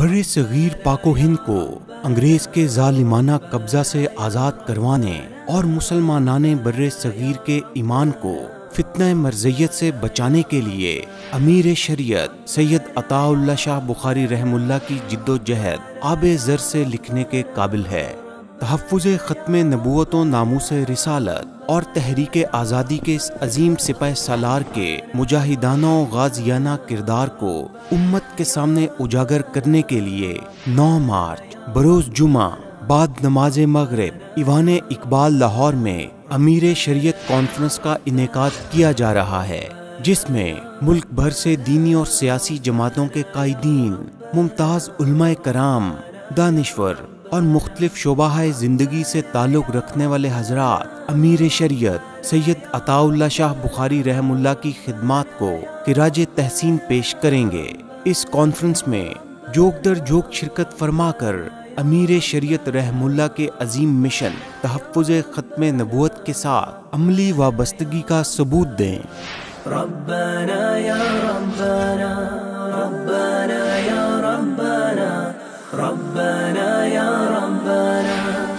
بر صغیر پاک و ہند کو انگریز کے ظالمانہ قبضہ سے آزاد کروانے اور مسلمانان بر صغیر کے ایمان کو فتنہ مرزیت سے بچانے کے لیے امیر شریعت سید عطا اللہ شاہ بخاری رحم اللہ کی جد و جہد آب زر سے لکھنے کے قابل ہے۔ تحفظ ختم نبوت و ناموس رسالت اور تحریک آزادی کے اس عظیم سپہ سالار کے مجاہدانہ و غازیانہ کردار کو امت کے سامنے اجاگر کرنے کے لیے 9 مارچ بروز جمعہ بعد نماز مغرب ایوان اقبال لاہور میں امیر شریعت کانفرنس کا انعقاد کیا جا رہا ہے، جس میں ملک بھر سے دینی اور سیاسی جماعتوں کے قائدین، ممتاز علماء کرام، دانشور اور مختلف شعبہ زندگی سے تعلق رکھنے والے حضرات امیر شریعت سید عطا اللہ شاہ بخاری رحم اللہ کی خدمات کو خراج تحسین پیش کریں گے۔ اس کانفرنس میں جوک در جوک شرکت فرما کر امیر شریعت رحم اللہ کے عظیم مشن تحفظ ختم نبوت کے ساتھ عملی وابستگی کا ثبوت دیں۔ ربنا یا ربنا ربنا یا ربنا ربنا یا ربنا